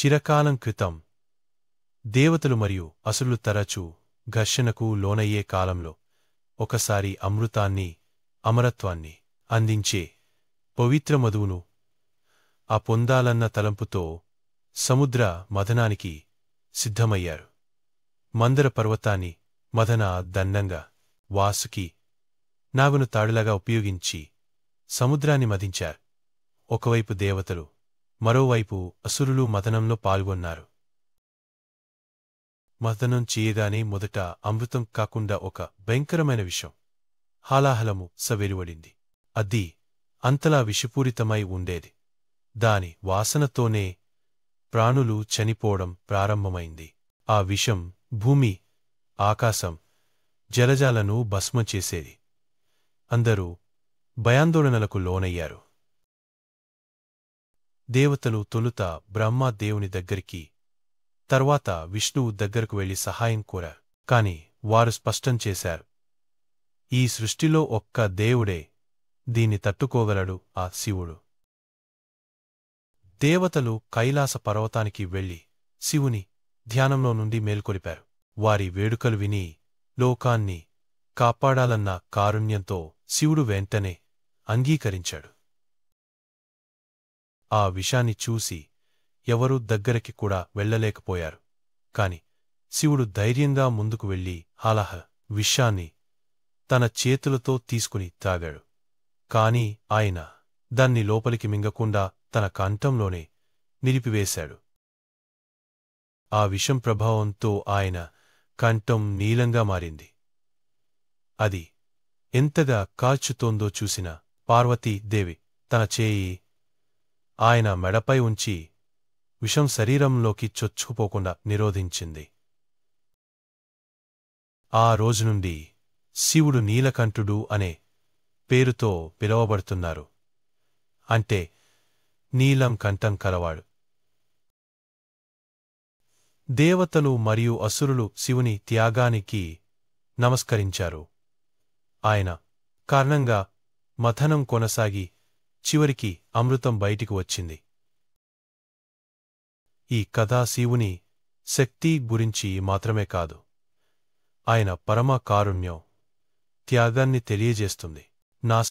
చిరకాలం క్రితం దేవతలు మరియు అసురులు తరచూ ఘర్షణకు లోనయ్యే కాలంలో ఒకసారి అమరత్వాన్ని అందించే పవిత్ర మధువును పొందాలన్న తలంపుతో సముద్ర మథనానికి సిద్ధమయ్యారు. మందర పర్వతాన్ని మథన దండంగా వాసుకి నాగును తాడులాగా ఉపయోగించి సముద్రాన్ని మథించారు. ఒకవైపు దేవతలు, మరోవైపు అసురులు మథనంలో పాల్గొన్నారు. మథనం చేయగానే మొదట అమృతం కాకుండా ఒక భయంకరమైన విషం హాలాహలము వెలువడింది. అది అంతలా విషపూరితమై ఉండేది. దాని వాసనతోనే ప్రాణులు చనిపోవడం ప్రారంభమైంది. ఆ విషం భూమి, ఆకాశం, జలజాలను భస్మం చేసేది. అందరూ భయాందోళనలకు లోనయ్యారు. దేవతలు తొలుత బ్రహ్మదేవుని దగ్గరికి, తర్వాత విష్ణువు దగ్గరకు వెళ్లి సహాయం కోరారు. కాని వారు స్పష్టం చేశారు, ఈ సృష్టిలో ఒక్క దేవుడే దీన్ని తట్టుకోగలడు, ఆ శివుడు. దేవతలు కైలాస పర్వతానికి వెళ్లి శివుని ధ్యానంలో నుండి మేల్కొలిపారు. వారి వేడుకలు విని లోకాన్ని కాపాడాలన్న కారుణ్యంతో శివుడు వెంటనే అంగీకరించాడు. ఆ విషాన్ని చూసి ఎవరూ దగ్గరికి కూడా వెళ్లలేకపోయారు. కాని శివుడు ధైర్యంగా ముందుకు వెళ్లి హాలాహ విషాన్ని తన చేతులతో తీసుకుని తాగాడు. కాని ఆయన దాన్ని లోపలికి మింగకుండా తన కంఠంలోనే నిలిపివేశాడు. ఆ విషం ప్రభావంతో ఆయన కంఠం నీలంగా మారింది. అది ఎంతగా కాల్చుతోందో చూసిన పార్వతీదేవి తన చేయి ఆయన మెడపై ఉంచి విషం శరీరంలోకి చొచ్చుకుపోకుండా నిరోధించింది. ఆ రోజునుండి శివుడు నీలకంఠుడు అనే పేరుతో పిలువబడుతున్నారు. అంటే నీలం కంఠం కలవాడు. దేవతలు మరియు అసురులు శివుని త్యాగానికి నమస్కరించారు. ఆయన కారణంగా మథనం కొనసాగి చివరికి అమృతం బయటికి వచ్చింది. ఈ కథ శివుని శక్తి గురించి మాత్రమే కాదు, ఆయన పరమ కారుణ్యం, త్యాగాన్ని తెలియజేస్తుంది. నా